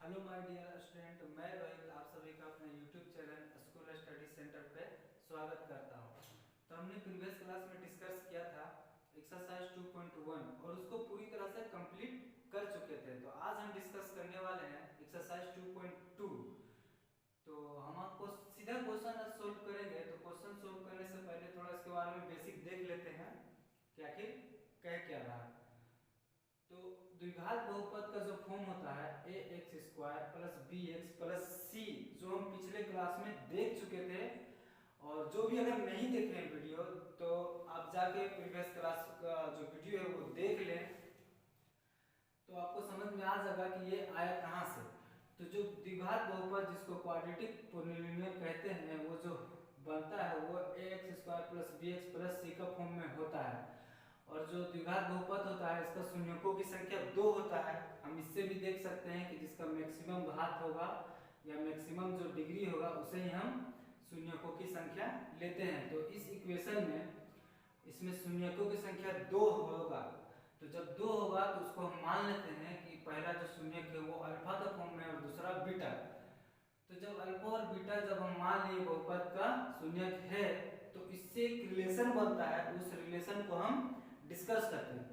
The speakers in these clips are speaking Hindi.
हेलो माय डियर स्टूडेंट, मैं रोहित आप सभी का अपने YouTube channel school study centre पे स्वागत करता हूँ। तो हमने प्रीवियस क्लास में डिस्कस किया था एक्सरसाइज 2.1 और उसको पूरी तरह से कंप्लीट कर चुके थे। तो आज हम डिस्कस करने वाले हैं एक्सरसाइज 2.2। तो हम आपको सीधा क्वेश्चन सोल्व करेंगे। तो क्वेश्चन सोल्व करने से पहले थोड़ा इसके बारे में बेसिक देख लेते हैं कि आखिर कह क्या रहा। तो द्विघात बहुपद का जो फॉर्म होता है A X square plus B X plus C, जो हम पिछले क्लास में देख चुके थे। और जो भी अगर नहीं देखे हैं वीडियो तो आप जाके प्रीवियस क्लास का जो वीडियो है वो देख लें, तो आपको समझ में आ जाएगा कि ये आया कहाँ से। तो जो द्विघात बहुपद जिसको क्वाड्रेटिक पॉलिनोमियल कहते हैं, वो जो बनता है वो A X square plus B X plus C का फॉर्म में होता है। और जो द्विघात बहुपद होता है इसका शून्यकों की संख्या 2 होता है। हम इससे भी देख सकते हैं कि जिसका मैक्सिमम घात होगा या मैक्सिमम जो डिग्री होगा उसे ही हम शून्यकों की संख्या लेते हैं। तो इस इक्वेशन में इसमें शून्यकों की संख्या 2 होगा। तो जब 2 होगा तो उसको हम मान लेते हैं कि पहला जो शून्यक है वो अल्फा का फॉर्म में और दूसरा बीटा। तो जब अल्फा और बीटा जब हम मान लिए बहुपद का शून्यक है तो इससे एक रिलेशन बनता है, उस रिलेशन को हम डिस्कस करते हैं।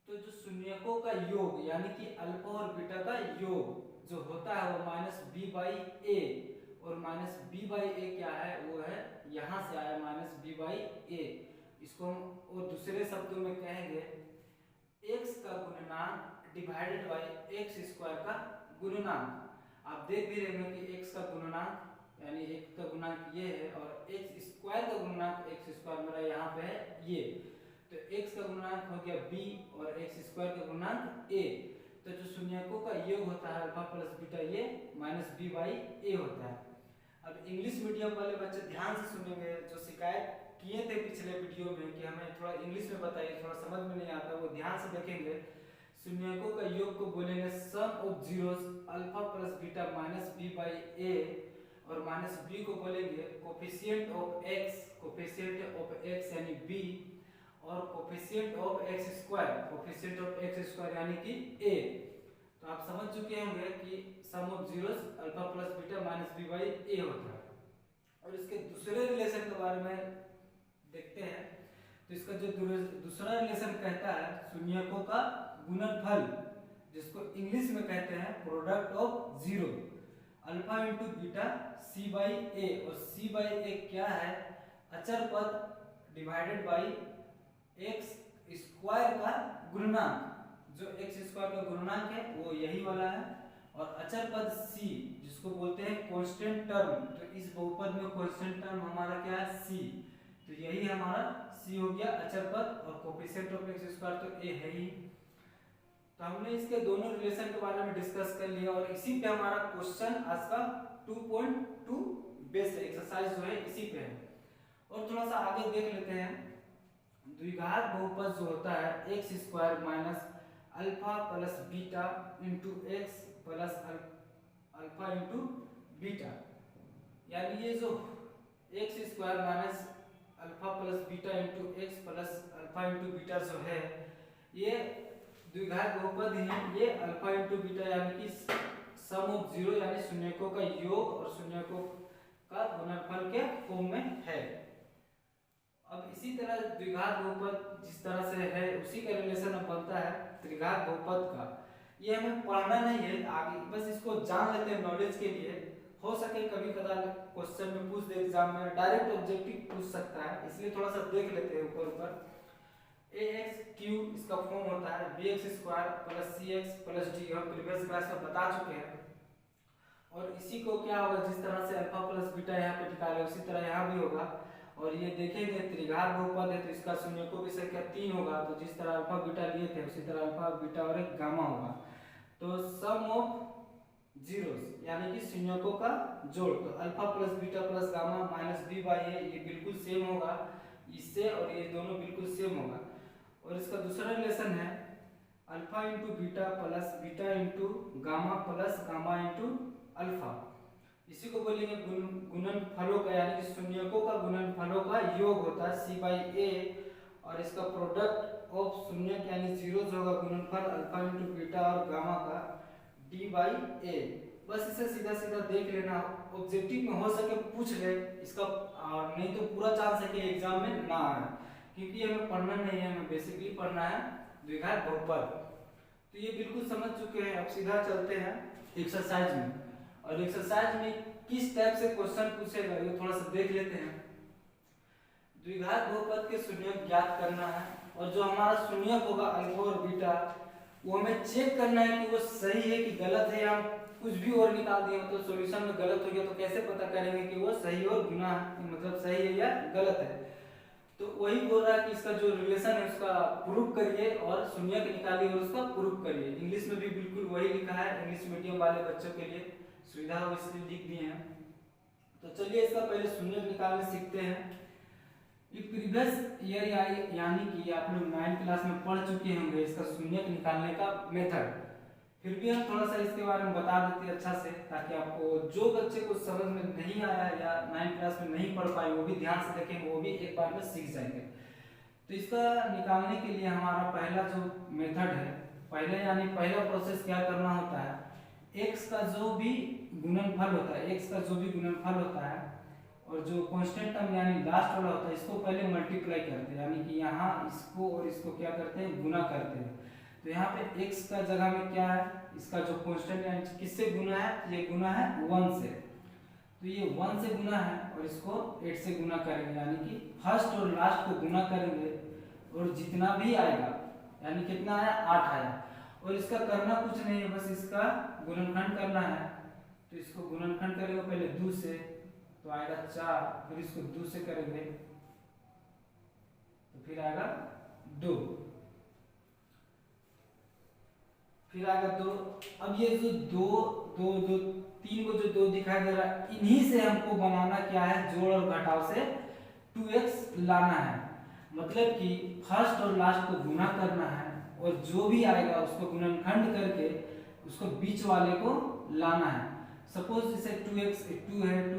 तो जो शून्यकों का योग यानी कि अल्फा और बीटा का योग जो होता है वो माइनस बी बाई ए, और माइनस बी बाई ए क्या है, वो है यहां से आया माइनस बी बाई ए। इसको हम और दूसरे शब्दों में कहेंगे x का गुणनांक डिवाइडेड बाई एक्स स्क्वायर का गुणनांक। आप देख भी रहे हैं कि x का गुणनांक यानी x का गुणनांक ये है और x स्क्वायर का गुणनांक x स्क्वायर मेरा यहाँ पे है ये। तो x का गुणनांक हो गया b और x स्क्वायर का गुणनांक a। तो जो शून्यकों का योग होता है अल्फा प्लस बीटा ये माइनस बी बाई ए होता है। अब इंग्लिश मीडियम वाले बच्चे ध्यान से सुनेंगे, जो शिकायत किए थे पिछले वीडियो में कि हमें थोड़ा इंग्लिश में बताइए, थोड़ा समझ में नहीं आता, वो ध्यान से देखेंगे। शून्यकों का योग को बोलेंगे sum of zeros alpha plus beta minus B by A, और माइनस बी को बोलेंगे coefficient of X, coefficient of X यानी बी, और coefficient of X square, coefficient of X square यानी कि ए। तो आप समझ चुके होंगे कि sum of zeros alpha plus beta minus B by A होता है। और इसके दूसरे रिलेशन के बारे में देखते हैं। तो इसका जो दूसरा रिलेशन कहता है शून्यकों का गुणनफल, जिसको इंग्लिश में कहते हैं product of zero, alpha into beta C by A. और सी बाई ए क्या है, अचर पद डिवाइडेड बाई एक्स स्क्वायर का गुणनांक। जो एक्स स्क्वायर का गुणनांक है वो यही वाला है, और अचर पद c जिसको बोलते हैं कांस्टेंट टर्म। तो इस बहुपद में कांस्टेंट टर्म हमारा क्या है c, तो यही हमारा c हो गया अचर पद, और कोफिशिएंट ऑफ एक्स स्क्वायर तो a है ही। तो हमने इसके दोनों रिलेशन के बारे में डिस्कस कर लिया, और इसी पे हमारा क्वेश्चन आज का 2.2 बेस एक्सरसाइज जो है इसी पे है। और थोड़ा सा आगे देख लेते हैं। द्विघात बहुपद जो होता है x square minus alpha plus beta into x plus alpha into beta, यानी ये जो x square minus alpha plus beta into x plus alpha into beta जो है ये द्विघात बहुपद है। ये अल्फा इंटू बीटा यानी कि सम ऑफ जीरो यानी शून्यकों का योग और शून्यकों का गुणनफल के फॉर्म में है। अब इसी तरह द्विघात बहुपद जिस तरह से है उसी का रिलेशन अब बनता है त्रिघात बहुपद का। ये हमें पढ़ना नहीं है आगे, बस इसको जान लेते हैं नॉलेज के लिए। हो सके कभी कदार क्वेश्चन में पूछ दे एग्जाम में, डायरेक्ट ऑब्जेक्टिव पूछ सकता है, इसलिए थोड़ा सा देख लेते हैं ऊपर ऊपर। ए एक्स क्यूब इसका फॉर्म होता है बी एक्स स्क्वायर प्लस सी एक्स प्लस डी, हम प्रीवियस क्लास में बता चुके हैं। और इसी को क्या होगा, जिस तरह से अल्फा प्लस बीटा यहाँ पे निकाले उसी तरह यहाँ भी होगा। और ये देखेंगे त्रिघात बहुपद है तो इसका शून्यकों की संख्या 3 होगा। तो जिस तरह अल्फा बीटा लिए थे उसी तरह अल्फा बीटा और एक गामा होगा। तो सम ऑफ जीरोस यानी कि शून्यकों का जोड़, तो alpha plus beta plus gamma minus B by A, ये बिल्कुल सेम होगा इससे, और ये दोनों बिल्कुल सेम होगा। और इसका दूसरा रिलेशन है alpha into beta plus beta into gamma plus gamma into alpha. इसी को बोलेंगे गुणनफलों का, यानी कि शून्यकों का गुणनफलों का योग होता है सी बाई ए, और इसका प्रोडक्ट ऑफ शून्यक यानी जीरो जो होगा गुणनफल अल्फा इंटू बीटा और गामा का डी बाई ए। बस इसे सीधा सीधा देख लेना, ऑब्जेक्टिव में हो सके पूछ ले इसका, नहीं तो पूरा चांस है कि एग्जाम में ना आए, क्योंकि हमें पढ़ना नहीं है, हमें बेसिकली पढ़ना है द्विघात बहुपद। तो ये बिल्कुल समझ चुके हैं। अब सीधा चलते हैं एक्सरसाइज में, और एक्सरसाइज में किस टाइप से क्वेश्चन पूछेगा ये थोड़ा सा देख लेते हैं। द्विघात बहुपद के शून्यक ज्ञात करना है, और जो हमारा शून्यक होगा अल्फा और बीटा, वो हमें चेक करना है कि वो सही है कि गलत है, या कुछ भी और निकाल दिए तो सॉल्यूशन में गलत हो गया, तो कैसे पता करेंगे कि वो सही और गुना है, मतलब सही है या गलत है। तो वही बोल रहा है कि इसका जो रिलेशन है उसका प्रूफ करिए और शून्यक निकालिए और उसका प्रूफ करिए। इंग्लिश में भी बिल्कुल वही लिखा है, इंग्लिश मीडियम वाले बच्चों के लिए सुविधा हो इसलिए लिख दिए हैं। तो चलिए इसका पहले शून्यक निकालने सीखते हैं। ये प्रीवियस ईयर यानी कि आप लोग 9th क्लास में पढ़ चुके होंगे इसका शून्यक निकालने का मेथड, फिर भी हम थोड़ा सा इसके बारे में बता देते हैं अच्छा से, ताकि आपको जो बच्चे को समझ में नहीं आया या 9th क्लास में नहीं पढ़ पाए वो भी ध्यान से देखेंगे, वो भी एक बार में सीख जाएंगे। तो इसका निकालने के लिए हमारा पहला जो मेथड है, पहला प्रोसेस क्या करना होता है, x का जो भी गुणनफल होता है, x का जो भी गुणनफल होता है और जो कांस्टेंट टर्म यानी लास्ट वाला होता है, इसको पहले मल्टीप्लाई करते हैं, यानी कि यहाँ इसको और इसको क्या करते हैं, गुना करते हैं। तो यहाँ पे x का जगह में क्या है, इसका जो कांस्टेंट यानी किससे गुना है, ये गुना है 1 से, तो ये 1 से गुना है, और इसको 8 से गुना करेंगे, यानी कि फर्स्ट और लास्ट को गुना करेंगे, और जितना भी आएगा, यानी कितना आया 8 आया, और इसका करना कुछ नहीं है, बस इसका गुणनखंड करना है। तो इसको गुणनखंड करेंगे पहले 2 से, तो आएगा 4, फिर इसको 2 से करेंगे तो फिर आएगा 2, फिर आएगा 2। अब ये जो 3 को जो 2 दिखाई दे रहा है, इन्हीं से हमको बनाना क्या है, जोड़ और घटाव से 2x लाना है, मतलब कि फर्स्ट और लास्ट को गुना करना है, और जो भी आएगा उसको गुणनखंड करके उसको बीच वाले को लाना है। सपोज इसे 2x 2 है, तो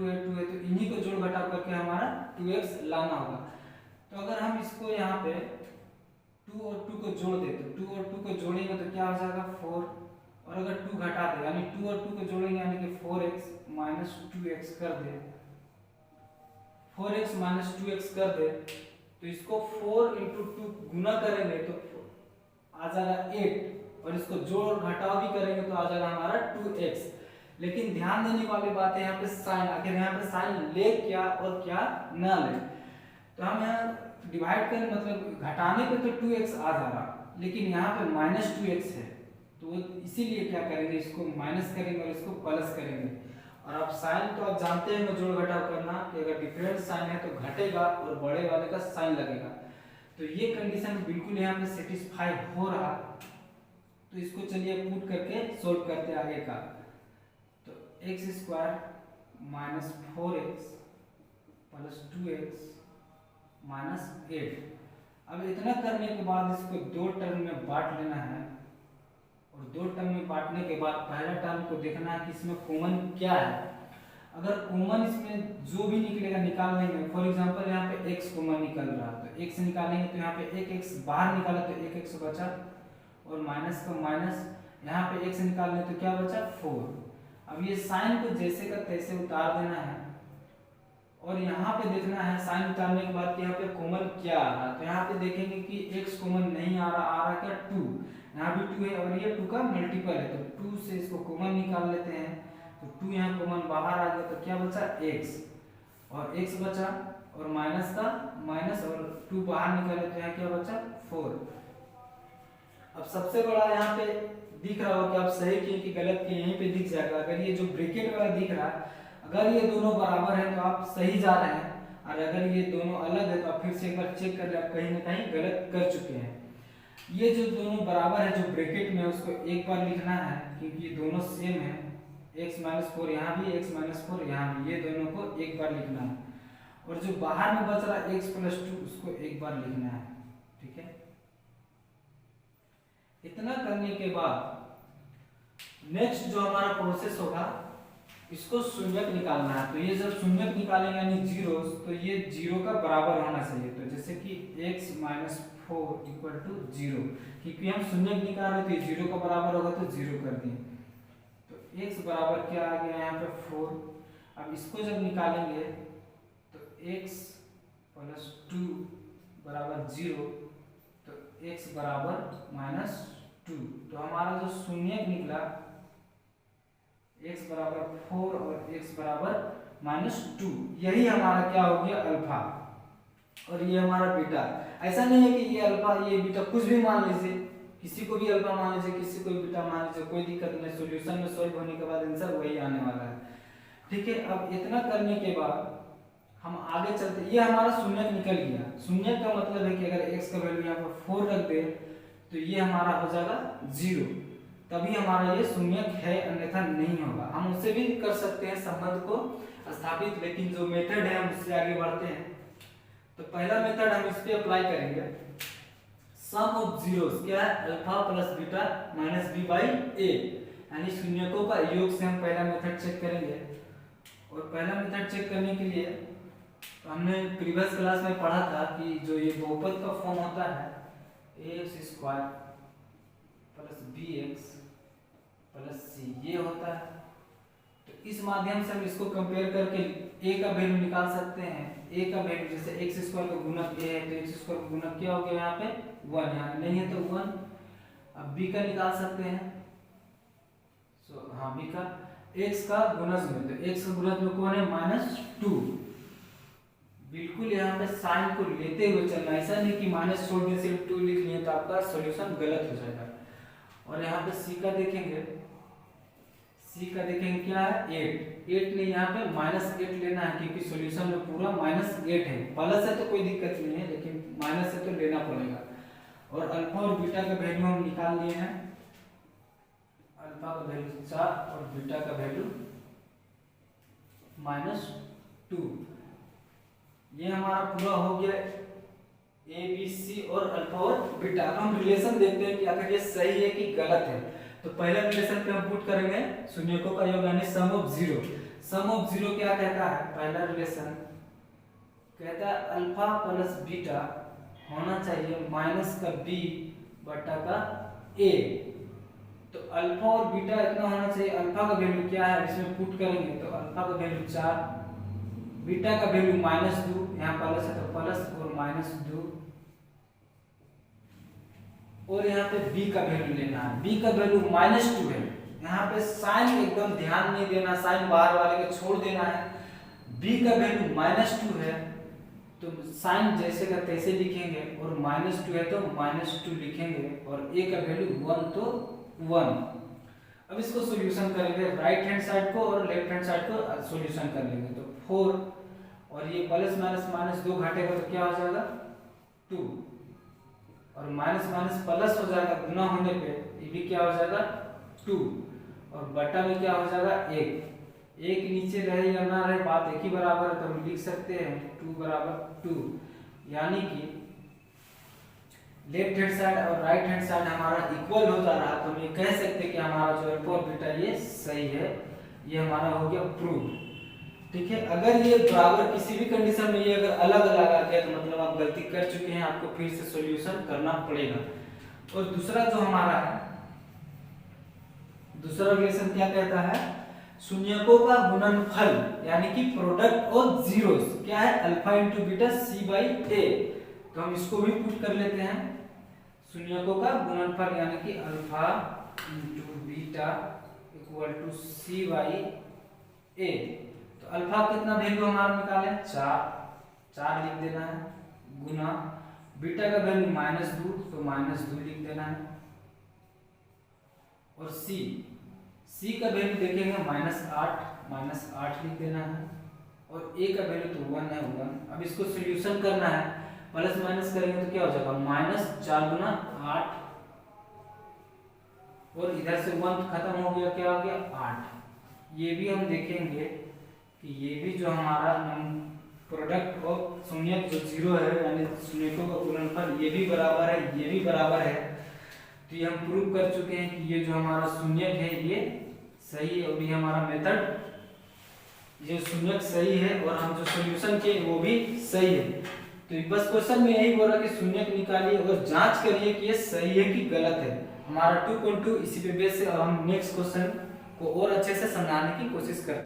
इन्हीं को जोड़ घटाव करके हमारा 2x लाना होगा। तो अगर हम इसको यहाँ पे 2 और 2 को जोड़ दे, तो 2 और 2 को जोड़ेंगे तो क्या हो जाएगा 4, और अगर 2 घटा दे यानी 2 और 2 को जोड़ेंगे यानी कि 4x माइनस 2x कर दे, 4x माइनस 2x कर दे, तो इसको 4 इंटू 2 गुना करेंगे तो आ जाएगा 8, और इसको जोड़ घटाव भी करेंगे तो आ जाएगा हमारा 2x। लेकिन ध्यान देने वाली बात है यहाँ पे साइन, आखिर यहाँ पे साइन ले क्या और क्या ना ले। तो हम यहाँ डिवाइड करें, मतलब घटाने पे तो 2x आ जा रहा, लेकिन यहाँ पे माइनस 2x है, तो इसीलिए क्या करेंगे, इसको माइनस करेंगे और इसको प्लस करेंगे। और आप साइन तो आप जानते हैं जोड़ घटाव करना, कि अगर डिफरेंट साइन है तो घटेगा और बड़े वाले का साइन लगेगा। तो ये कंडीशन बिल्कुल यहाँ पे सेटिस्फाई हो रहा, तो इसको चलिए पुट करके सोल्व करते आगे का। तो x square minus 4x plus 2x minus 8। अब इतना करने के बाद इसको 2 टर्म में बांट लेना है, और 2 टर्म में बांटने के बाद पहला टर्म को देखना है कि इसमें कॉमन क्या है। अगर कॉमन इसमें जो भी निकलेगा निकाल लेंगे। फॉर एग्जांपल यहाँ पे x कॉमन निकल रहा है तो x निकालेंगे, तो यहाँ पे 1x बाहर निकाला तो 1x बचा, और माइनस का माइनस, यहाँ पे x निकाल लें तो क्या बचा 4। अब ये साइन को जैसे का तैसे उतार देना है, और यहाँ पे देखना है साइन उतारने के बाद कि यहाँ पे कॉमन क्या आ रहा है। तो यहाँ पे देखेंगे कि x कॉमन नहीं आ रहा क्या 2, यहाँ भी 2 है और ये 2 का मल्टीपल है, तो 2 से इसको कॉमन निकाल लेते हैं। तो 2 यहाँ कॉमन बाहर आ गया, तो क्या बचा x, और x बचा, और माइनस का माइनस, और 2 बाहर निकाले तो यहाँ क्या बचा 4। अब सबसे बड़ा यहाँ पे दिख रहा हो कि आप सही किए कि गलत किए, यहीं पे दिख जाएगा। अगर ये जो ब्रैकेट वाला दिख रहा है, अगर ये दोनों बराबर है तो आप सही जा रहे हैं, और अगर ये दोनों अलग है तो आप फिर से एक बार चेक कर ले, आप कहीं ना कहीं गलत कर चुके हैं। ये जो दोनों बराबर है जो ब्रैकेट में, उसको एक बार लिखना है क्योंकि ये दोनों सेम है। x माइनस 4 यहाँ भी, x माइनस 4 यहाँ भी, ये दोनों को एक बार लिखना है, और जो बाहर में बच रहा है x प्लस 2 उसको एक बार लिखना है। ठीक है, इतना करने के बाद नेक्स्ट जो हमारा प्रोसेस होगा, इसको शून्यक निकालना है। तो ये जब शून्यक निकालेंगे यानी जीरोस, तो ये 0 का बराबर होना चाहिए। तो जैसे कि x माइनस 4 इक्वल टू 0, क्योंकि हम शून्यक निकाल रहे थे 0 का बराबर होगा तो 0 कर दिए। x बराबर क्या आ गया यहाँ पे 4। अब इसको जब निकालेंगे तो x प्लस 2 बराबर 0, तो x बराबर -2। तो हमारा जो शून्य निकला x बराबर 4 और x बराबर -2, यही हमारा क्या हो गया अल्फा, और ये हमारा बीटा। ऐसा नहीं है कि ये अल्फा ये बीटा कुछ भी मान लीजिए, किसी को भी अल्फा मान लीजिए, किसी को भी बीटा मान लीजिए, कोई दिक्कत नहीं। सॉल्यूशन में सॉल्व होने के बाद आंसर वही आने वाला है, ठीक है। अब इतना करने के बाद हम आगे चलते, ये हमारा शून्य निकल गया। शून्य का मतलब है कि अगर x का वैल्यू यहाँ पर 4 रख दे तो ये हमारा हो जाएगा 0, तभी हमारा ये शून्य है, अन्यथा नहीं होगा। हम उससे भी कर सकते हैं संबंध को स्थापित, लेकिन जो मेथड है हम उससे आगे बढ़ते हैं। तो पहला मेथड हम इस पे अप्लाई करेंगे, सम ऑफ जीरोस क्या है, alpha plus beta minus B by A, यानी शून्यकों का योग से हम पहला मेथड चेक करेंगे। और पहला मेथड चेक करने के लिए तो हमने प्रीवियस क्लास में पढ़ा था कि जो ये बहुपद का फॉर्म होता है ax square plus bx plus c, ये होता है। तो इस माध्यम से हम इसको कंपेयर करके a का वैल्यू निकाल सकते हैं। a का वैल्यू जैसे x स्क्वायर का गुणक a है तो x स्क्वायर का गुणक क्या हो गया यहाँ पे 1, यहाँ नहीं है तो 1। अब b का निकाल सकते हैं, हाँ b का, x का गुणज में, तो x का गुणज में कौन है -2। बिल्कुल यहाँ पे साइन को लेते हुए चलना, ऐसा नहीं कि माइनस छोड़ के सिर्फ 2 लिख लिए तो आपका सॉल्यूशन गलत हो जाएगा। और यहाँ पे c का देखेंगे, c का देखेंगे क्या है 8 नहीं, यहाँ पे -8 लेना है क्योंकि सॉल्यूशन में पूरा -8 है। प्लस है तो कोई दिक्कत नहीं है, लेकिन माइनस है तो लेना पड़ेगा। और अल्फा और बीटा का वैल्यू हम निकाल लिए हैं, अल्फा का वैल्यू 4 और बीटा का वैल्यू -2। ये हमारा पूरा हो गया ए बी सी और अल्फा और बीटा। अब हम रिलेशन देखते हैं कि अगर ये सही है कि गलत है। तो पहले रिलेशन पे हम पुट करेंगे शून्यकों का योग यानी sum of zero. Sum of zero क्या कहता है, पहला रिलेशन कहता है अल्फा प्लस बीटा होना चाहिए माइनस का बी बटा का ए। तो अल्फा और बीटा इतना होना चाहिए, अल्फा का वैल्यू क्या है इसमें पुट करेंगे तो अल्फा का वैल्यू 4, बीटा का वैल्यू -2, यहाँ प्लस है तो प्लस और -2, और यहाँ पे b का वैल्यू लेना है। b का वैल्यू -2 है, यहाँ पे साइन एकदम ध्यान नहीं देना, साइन बाहर वाले को छोड़ देना है। b का वैल्यू -2 है तो साइन जैसे का तैसे लिखेंगे, और -2 है तो -2 लिखेंगे, और a का वैल्यू 1 तो 1। अब इसको सॉल्यूशन करेंगे, राइट हैंड साइड को और लेफ्ट हैंड साइड को सॉल्यूशन कर लेंगे। तो 4 और ये प्लस माइनस -2 घटेगा तो क्या हो जाएगा 2, और माइनस माइनस प्लस हो जाएगा, गुना होने पे ये भी क्या हो जाएगा 2, और बटा में क्या हो जाएगा 1 नीचे रहे या ना रहे बात एक ही बराबर है, तो हम लिख सकते हैं 2 बराबर 2। यानी कि लेफ्ट हैंड साइड और राइट हैंड साइड हमारा इक्वल हो जा रहा है, तो हम ये कह सकते हैं कि हमारा जो अल्फा और बीटा ये सही है। ये हमारा हो गया प्रूव, ठीक है। अगर ये बराबर किसी भी कंडीशन में ये अगर अलग अलग आ गया तो मतलब आप गलती कर चुके हैं, आपको फिर से सॉल्यूशन करना पड़ेगा। और दूसरा जो हमारा है, दूसरा रिलेशन क्या कहता है, शून्यकों का गुणनफल यानी कि प्रोडक्ट ऑफ जीरोस क्या है alpha into beta C by A. तो हम इसको भी पुट कर लेते हैं, शून्यकों का गुणनफल यानी कि alpha into beta equal to C by A. तो अल्फा कितना वैल्यू हमारा निकाले 4 लिख देना है, गुना बीटा का वैल्यू -2 तो -2 लिख देना है, और सी का वैल्यू देखेंगे -8 लिख देना है, और ए का वैल्यू तो 1 है 1। अब इसको सॉल्यूशन करना है, प्लस माइनस करेंगे तो क्या हो जाएगा -4 गुना 8, और इधर से 1 खत्म हो गया, क्या हो गया 8। ये भी हम देखेंगे कि ये भी जो हमारा प्रोडक्ट ऑफ शून्यक जो 0 है यानी शून्यकों का गुणनफल ये भी बराबर है, ये भी बराबर है। तो ये हम प्रूव कर चुके हैं कि ये जो हमारा शून्यक है ये सही है, और ये हमारा मेथड ये शून्यक सही है, और हम जो सॉल्यूशन किए वो भी सही है। तो बस क्वेश्चन में यही बोला कि शून्यक निकालिए और जांच करिए कि ये सही है कि गलत है। हमारा 2.2 इसी पे बेस है, और हम नेक्स्ट क्वेश्चन को और अच्छे से समझाने की कोशिश करते हैं।